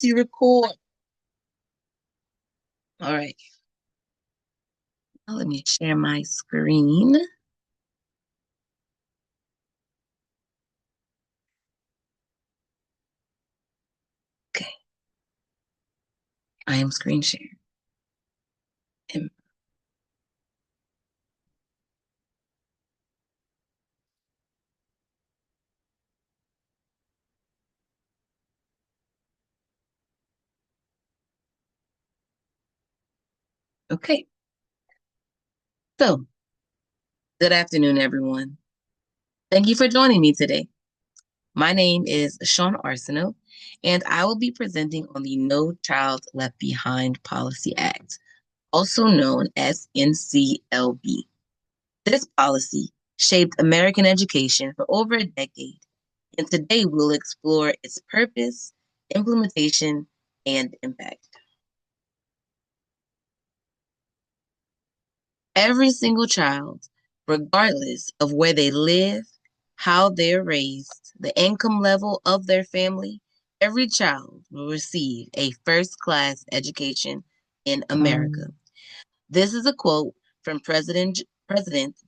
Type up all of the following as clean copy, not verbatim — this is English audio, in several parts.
To record. All right. Now let me share my screen. Okay. I am screen sharing. Okay. So, good afternoon, everyone. Thank you for joining me today. My name is Sean Arsenault, and I will be presenting on the No Child Left Behind Policy Act, also known as NCLB. This policy shaped American education for over a decade, and today we'll explore its purpose, implementation, and impact. Every single child, regardless of where they live, how they're raised, the income level of their family, every child will receive a first class education in America. This is a quote from President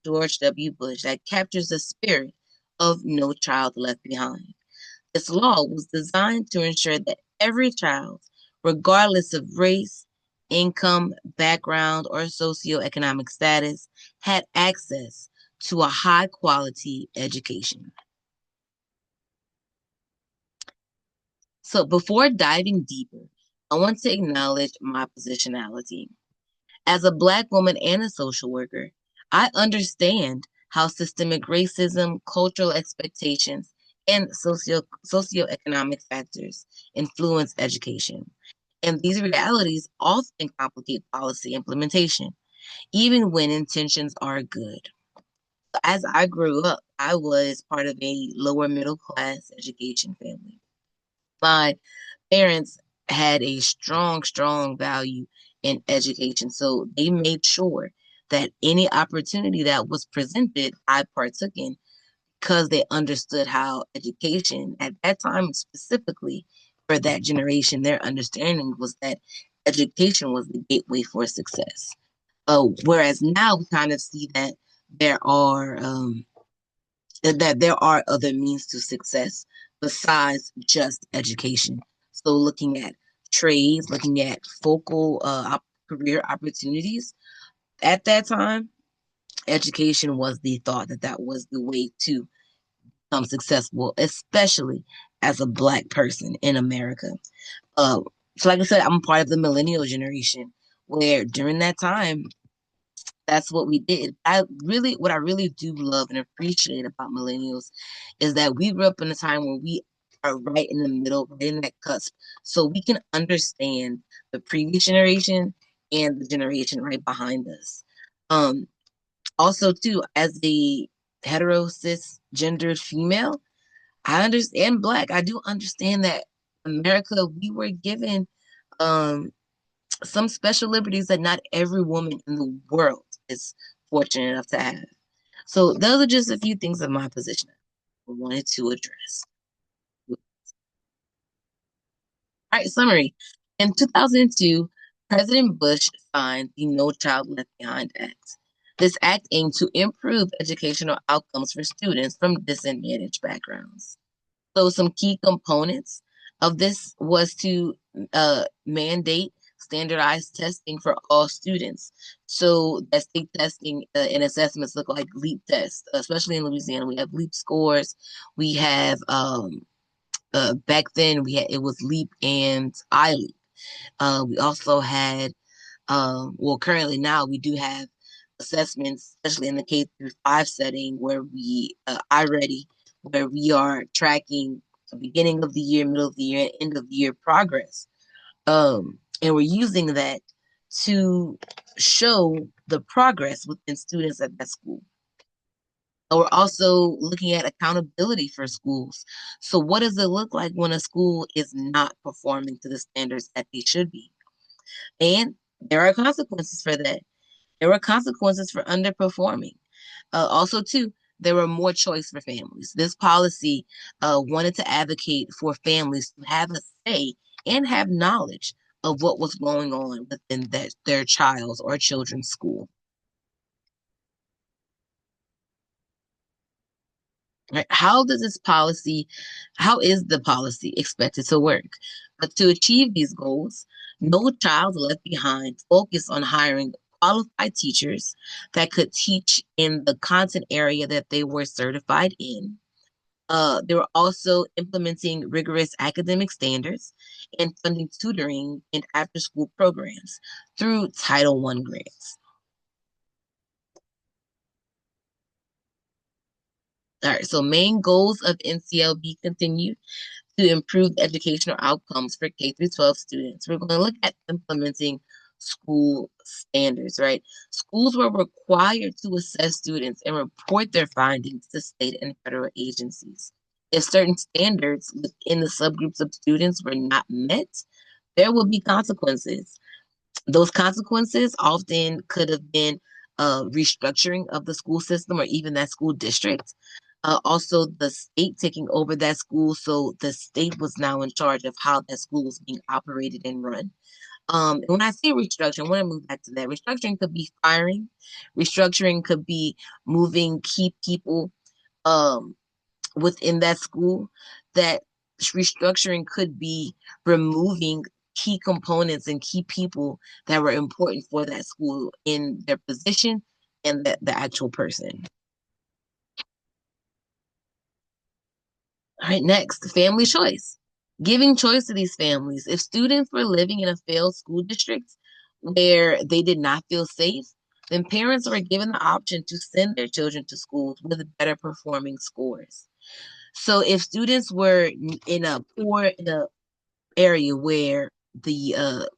George W. Bush that captures the spirit of No Child Left Behind. This law was designed to ensure that every child, regardless of race, income, background, or socioeconomic status, had access to a high quality education. So, before diving deeper, I want to acknowledge my positionality. As a Black woman and a social worker, I understand how systemic racism, cultural expectations, and socioeconomic factors influence education. And these realities often complicate policy implementation, even when intentions are good. As I grew up, I was part of a lower middle class education family. My parents had a strong value in education. So they made sure that any opportunity that was presented, I partook in because they understood how education at that time, specifically for that generation, their understanding was that education was the gateway for success. Whereas now we kind of see that there are other means to success besides just education. So looking at trades, looking at focal career opportunities. At that time, education was the thought that that was the way to become successful, especially as a Black person in America. Uh, so, like I said, I'm part of the millennial generation where during that time, that's what we did. What I really do love and appreciate about millennials is that we grew up in a time where we are right in the middle, right in that cusp. So we can understand the previous generation and the generation right behind us. Um, Also, too, as a hetero cisgendered female, I understand Black. I do understand that America, we were given um some special liberties that not every woman in the world is fortunate enough to have. So those are just a few things of my position I wanted to address. All right, summary. In 2002, President Bush signed the No Child Left Behind Act. This act aimed to improve educational outcomes for students from disadvantaged backgrounds. So some key components of this was to mandate standardized testing for all students. So that state testing and assessments look like LEAP tests, especially in Louisiana. We have LEAP scores. We have back then it was LEAP and iLeap. We also had well, currently now we do have assessments, especially in the K through 5 setting, where we iReady, where we are tracking the beginning of the year, middle of the year, and end of the year progress. And we're using that to show the progress within students at that school. We're also looking at accountability for schools. So, what does it look like when a school is not performing to the standards that they should be? And there are consequences for that. There were consequences for underperforming. Also, too, there were more choice for families. This policy wanted to advocate for families to have a say and have knowledge of what was going on within their child's or children's school. Right? How is the policy expected to work? But to achieve these goals, No Child Left Behind focused on hiring qualified teachers that could teach in the content area that they were certified in. They were also implementing rigorous academic standards and funding tutoring and after school programs through Title I grants. All right, so main goals of NCLB continue to improve educational outcomes for K through 12 students. We're going to look at implementing school standards, right? Schools were required to assess students and report their findings to state and federal agencies. If certain standards within the subgroups of students were not met, there will be consequences. Those consequences often could have been restructuring of the school system or even that school district. Also, the state taking over that school, so the state was now in charge of how that school was being operated and run. And when I say restructuring, I want to move back to that. Restructuring could be firing. Restructuring could be moving key people um, within that school. That restructuring could be removing key components and key people that were important for that school in their position and the actual person. All right, next, family choice. Giving choice to these families. If students were living in a failed school district where they did not feel safe, then parents were given the option to send their children to schools with better performing scores. So if students were in a area where the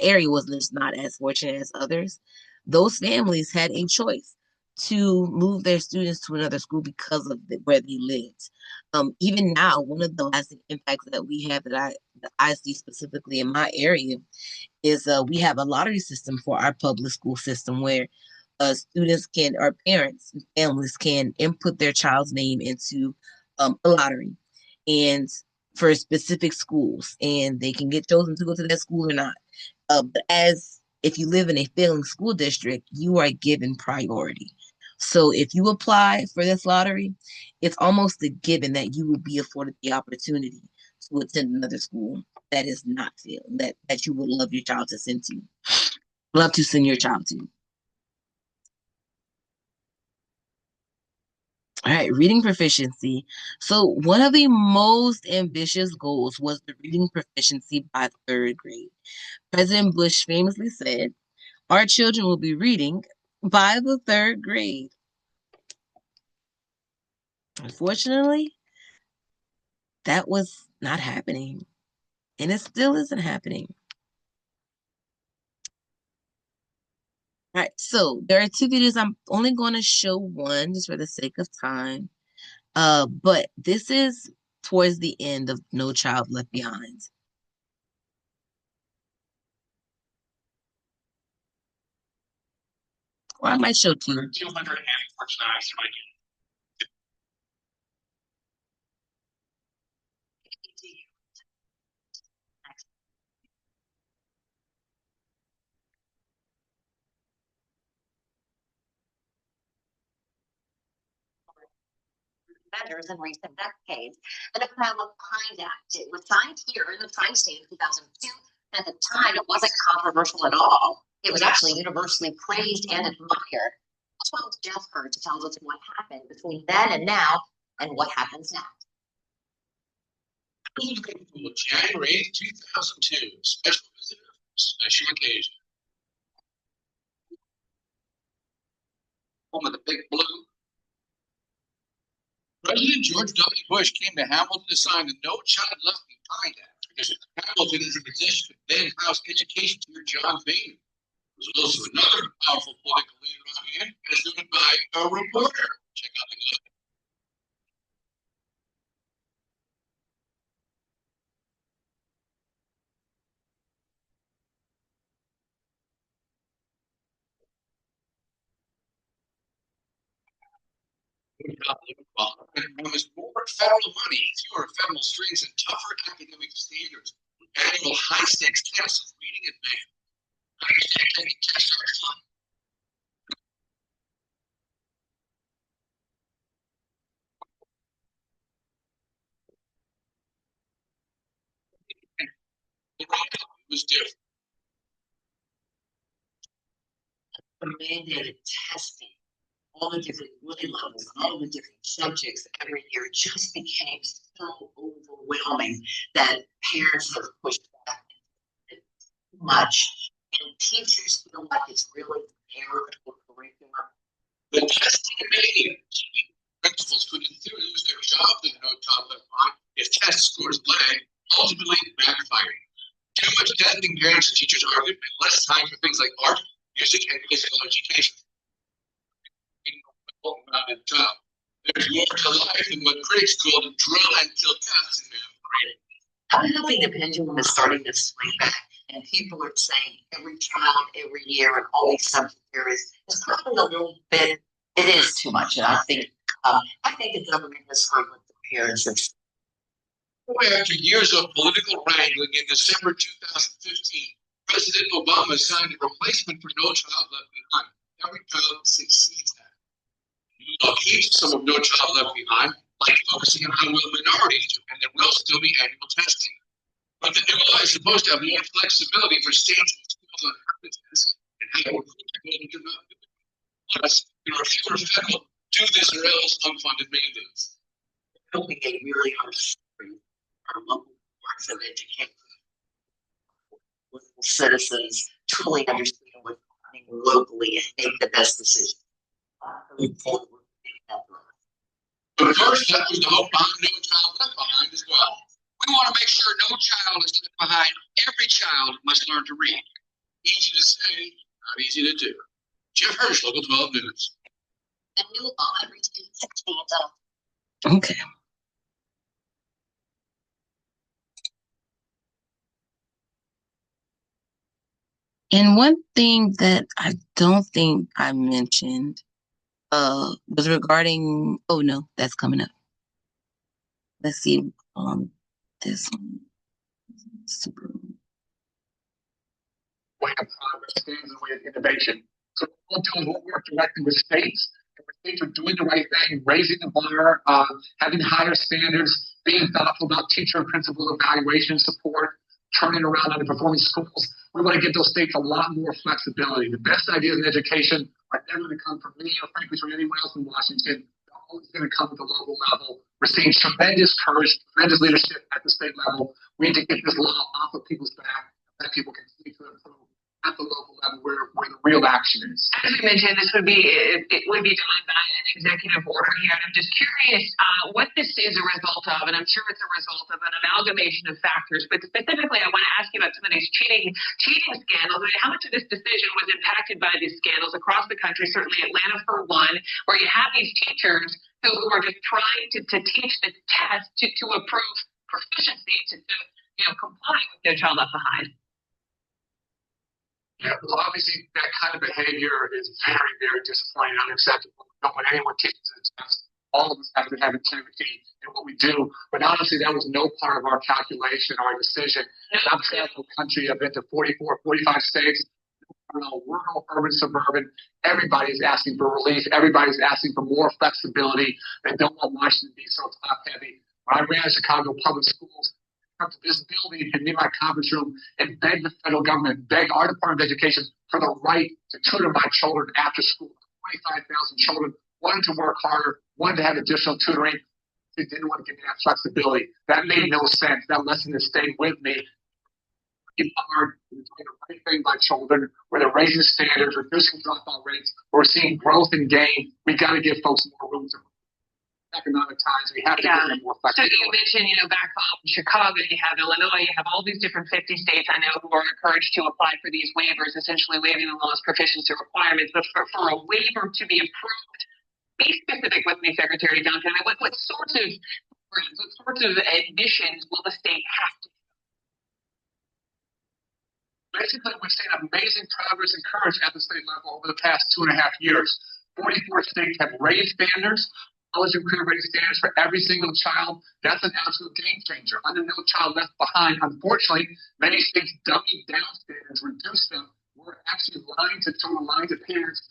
area was just not as fortunate as others, those families had a choice to move their students to another school because of where they lived. Even now, one of the lasting impacts that we have that I see specifically in my area is we have a lottery system for our public school system where students can, or parents and families can input their child's name into a lottery and for specific schools, and they can get chosen to go to that school or not. But as if you live in a failing school district, you are given priority. So if you apply for this lottery, it's almost a given that you will be afforded the opportunity to attend another school that is not failing, that you would love your child to send to, love to send your child to. All right, reading proficiency. So one of the most ambitious goals was the reading proficiency by third grade. President Bush famously said, "Our children will be reading by the third grade." Unfortunately, that was not happening, and it still isn't happening. All right, so there are two videos. I'm only going to show one just for the sake of time. But this is towards the end of No Child Left Behind. Or I might show two. Measures in recent decades that have found the Pine Act. It was signed here in the Tri-State in 2002. At the time, it wasn't controversial at all. It was actually universally praised and admired. That's why Jeff Hurt to tell us what happened between then and now and what happens now. January 2002, special visitor, special occasion. Home of the Big Blue. President George W. Bush came to Hamilton to sign the No Child Left Behind Act because Hamilton is in position to then House Education Chair John Boehner. There's also another powerful political leader on hand, as noted by a reporter. Check out the clip. Promised more federal money, fewer federal strings, and tougher academic standards. Annual high-stakes tests of reading and math. I understand taking tests are fun. The reality was different. The mandated testing, all the different grade levels, all the different subjects every year just became so overwhelming that parents have pushed back too much. And teachers feel like it's really their curriculum. The testing mania. Principals could in theory lose their job with no child left behind if test scores lag, ultimately backfiring. Too much testing, parents and teachers argued, and less time for things like art, music, and physical education. There's more to life than what critics call drill and kill tests in math grade. I think the pendulum is starting to swing back, and people are saying every child, every year, and all these subject areas is probably a little bit. It is too much, and I think the government has heard what the parents have. After years of political wrangling, in December 2015, President Obama signed a replacement for No Child Left Behind. Every child succeeds that. The law keeps some of No Child Left Behind, like focusing on how well minorities do, and there will still be annual testing. But the new law is supposed to have more flexibility for states and schools on how to test and how to recruit people who do not do it. Plus, there are fewer federal do this or else unfunded mandates. I don't think they really understand our local boards of education. Local citizens truly understand what's happening locally and make the best decision. But first, that was the hope behind No Child Left Behind as well. We want to make sure no child is left behind. Every child must learn to read. Easy to say, not easy to do. Jeff Hirsch, Local 12 News. The new law every 16 adult. Okay. And one thing that I don't think I mentioned was regarding, oh no, that's coming up. Let's see, this one. Super. Way of progress stands in the way of innovation. So we're doing what work directly with states. If the states are doing the right thing, raising the bar, having higher standards, being thoughtful about teacher and principal evaluation support, turning around underperforming schools. We want to give those states a lot more flexibility. The best ideas in education are never going to come from me or frankly from anyone else in Washington. They're always going to come at the local level. We're seeing tremendous courage, tremendous leadership at the state level. We need to get this law off of people's back, let people continue to improve at the local level where the real action is. As you mentioned, this would be it would be done by an executive order here, and I'm just curious what this is a result of, and I'm sure it's a result of an amalgamation of factors. But specifically, I want to ask you about some of these cheating scandals. I mean, how much of this decision was impacted by these scandals across the country? Certainly, Atlanta for one, where you have these teachers who are just trying to teach this test to approve proficiency to comply with No Child Left Behind. Yeah, well, obviously, that kind of behavior is very, very disappointing and unacceptable. We don't want anyone teaching to the test. All of us have to have integrity in what we do. But honestly, that was no part of our calculation or our decision. I've traveled the country. I've been to 44, 45 states. Rural, urban, suburban. Everybody's asking for relief. Everybody's asking for more flexibility. They don't want Washington to be so top-heavy. When I ran Chicago public schools, come to this building and in my conference room and beg the federal government, beg our Department of Education for the right to tutor my children after school. 25,000 children wanted to work harder, wanted to have additional tutoring. They didn't want to give me that flexibility. That made no sense. That lesson has stayed with me. It's hard. We're doing the right thing by children, where they're raising standards, reducing dropout rates, we're seeing growth and gain. We got to give folks more room to economic times. We have to give them more flexibility. So you mentioned, back home in Chicago, you have Illinois, you have all these different 50 states I know who are encouraged to apply for these waivers, essentially waiving the law's proficiency requirements. But for a waiver to be approved, be specific with me, Secretary Duncan. I mean, what sorts of admissions will the state have to? Basically, we've seen amazing progress and courage at the state level over the past 2.5 years. 44 states have raised standards. college and career ready standards for every single child, that's an absolute game changer. Under No Child Left Behind, unfortunately, many states dummy down standards, reduce them. We're actually lying to parents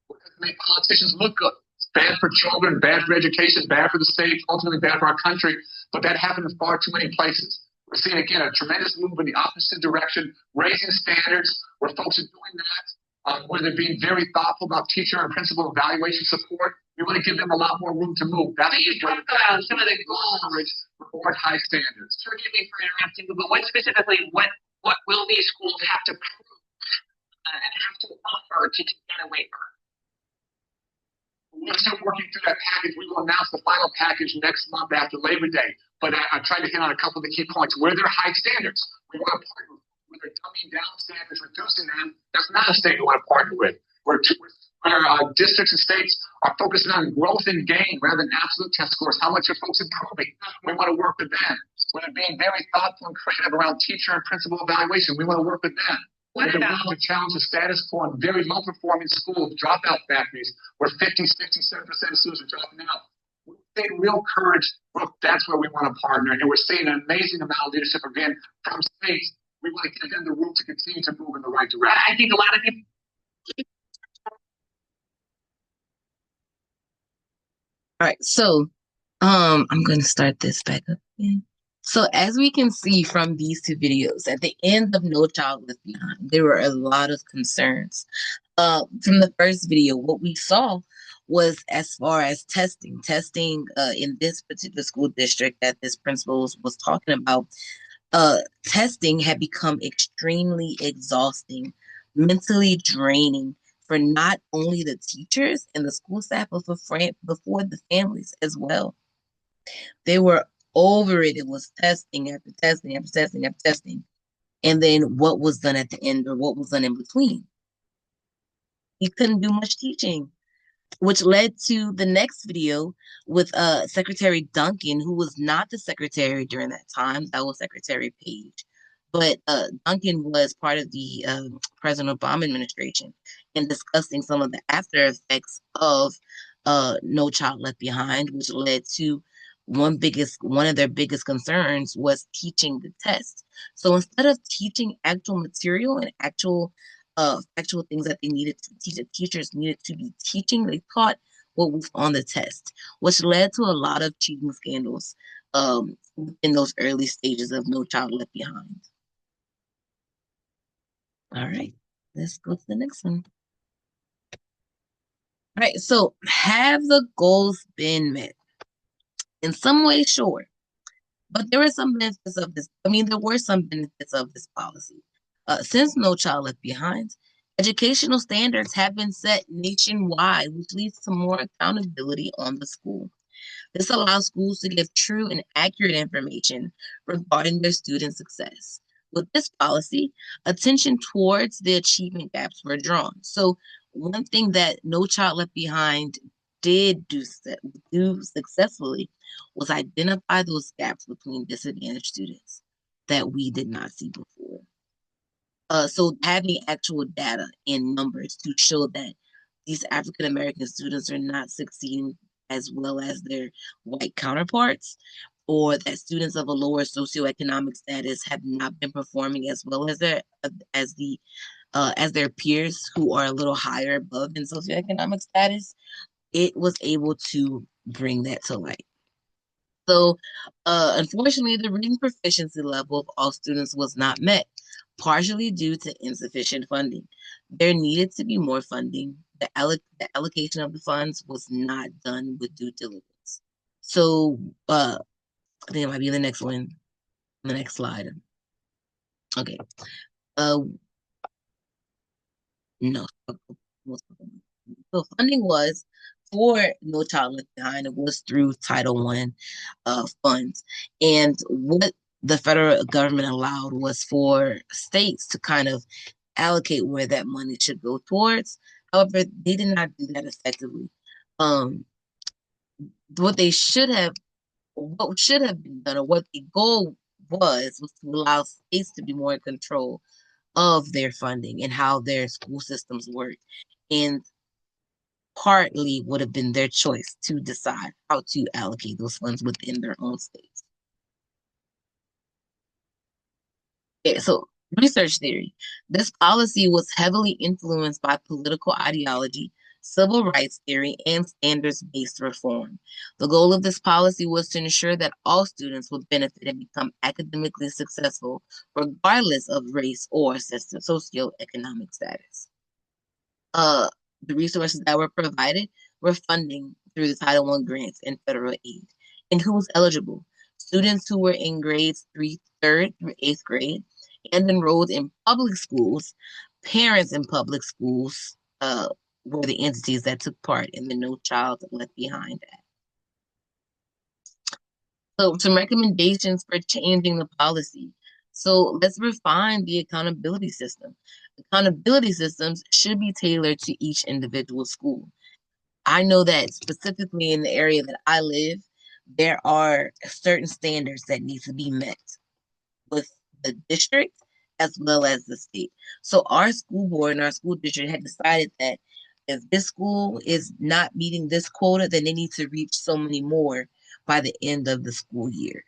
because they make politicians look good. It's bad for children, bad for education, bad for the state, ultimately bad for our country. But that happens in far too many places. We're seeing, again, a tremendous move in the opposite direction, raising standards where folks are doing that, where they're being very thoughtful about teacher and principal evaluation support. We want to give them a lot more room to move. That's So you talk about some of the goals. For high standards. Forgive me for interrupting, but what specifically, what will these schools have to prove and have to offer to get a waiver? We're still working through that package. We will announce the final package next month after Labor Day. But I tried to hit on a couple of the key points. Where there are high standards, we want to partner with. Where they're dumbing down standards, reducing them, that's not a state we want to partner with. Where districts and states are focusing on growth and gain rather than absolute test scores. How much are folks improving? We want to work with them. Where they're being very thoughtful and creative around teacher and principal evaluation, we want to work with them. What about to challenge the status quo in very low-performing schools, dropout factories, where 50, 67% of students are dropping out? We're seeing real courage. Look, that's where we want to partner. And we're seeing an amazing amount of leadership, again, from states. We want to give them the room to continue to move in the right direction. I think a lot of people. All right, so I'm going to start this back up again. So as we can see from these two videos, at the end of No Child Left Behind, there were a lot of concerns. From the first video, what we saw was as far as testing in this particular school district that this principal was talking about, testing had become extremely exhausting, mentally draining for not only the teachers and the school staff, but for the families as well. They were over it. It was testing after testing after testing after testing. And then what was done at the end or what was done in between? You couldn't do much teaching, which led to the next video with Secretary Duncan, who was not the secretary during that time. That was Secretary Page. But Duncan was part of the President Obama administration and discussing some of the after effects of No Child Left Behind, which led to one of their biggest concerns was teaching the test. So instead of teaching actual material and actual things that they needed to teach, the teachers needed to be teaching, they taught what was on the test, which led to a lot of cheating scandals in those early stages of No Child Left Behind. All right, let's go to the next one. All right, so have the goals been met? In some way, sure. But there were some benefits of this. There were some benefits of this policy. Since No Child Left Behind, educational standards have been set nationwide, which leads to more accountability on the school. This allows schools to give true and accurate information regarding their student success. With this policy, attention towards the achievement gaps were drawn. So one thing that No Child Left Behind did do successfully was identify those gaps between disadvantaged students that we did not see before. So having actual data in numbers to show that these African American students are not succeeding as well as their white counterparts, or that students of a lower socioeconomic status have not been performing as well as their peers who are a little higher above in socioeconomic status, it was able to bring that to light. So, unfortunately, the reading proficiency level of all students was not met, partially due to insufficient funding. There needed to be more funding. The allocation of the funds was not done with due diligence. So, I think it might be the next one, the next slide. Okay. No. So funding was for No Child Left Behind. It was through Title I funds. And what the federal government allowed was for states to kind of allocate where that money should go towards. However, they did not do that effectively. What should have been done, or what the goal was to allow states to be more in control of their funding and how their school systems work. And partly would have been their choice to decide how to allocate those funds within their own states. Okay, so research theory. This policy was heavily influenced by political ideology, civil rights theory, and standards-based reform. The goal of this policy was to ensure that all students would benefit and become academically successful, regardless of race or socioeconomic status. The resources that were provided were funding through the Title I grants and federal aid. And who was eligible? Students who were in grades 3rd through 8th grade and enrolled in public schools. Parents in public schools were the entities that took part in the No Child Left Behind Act. So some recommendations for changing the policy. So let's refine the accountability system. Accountability systems should be tailored to each individual school. I know that specifically in the area that I live, there are certain standards that need to be met with the district as well as the state. So our school board and our school district had decided that if this school is not meeting this quota, then they need to reach so many more by the end of the school year.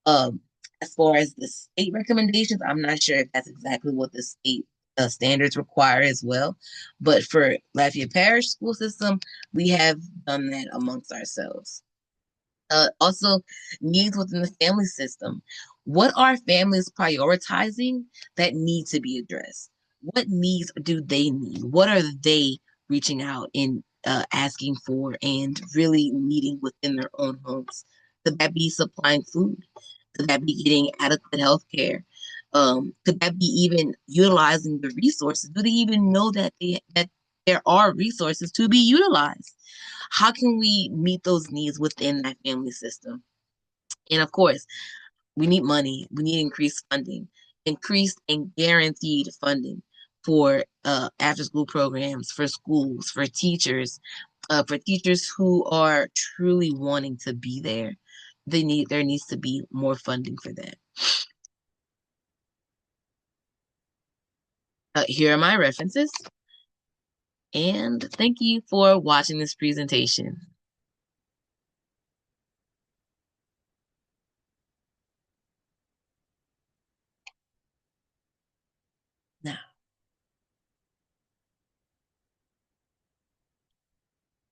Um, as far as the state recommendations, I'm not sure if that's exactly what the state standards require as well. But for Lafayette Parish school system, we have done that amongst ourselves. Also, needs within the family system. What are families prioritizing that need to be addressed? What needs do they need? What are they reaching out and asking for and really needing within their own homes? Could that be supplying food? Could that be getting adequate health care? Could that be even utilizing the resources? Do they even know that there are resources to be utilized? How can we meet those needs within that family system? And of course, we need money. We need increased funding, increased and guaranteed funding for after school programs, for schools, for teachers who are truly wanting to be there. There needs to be more funding for that. Here are my references. And thank you for watching this presentation.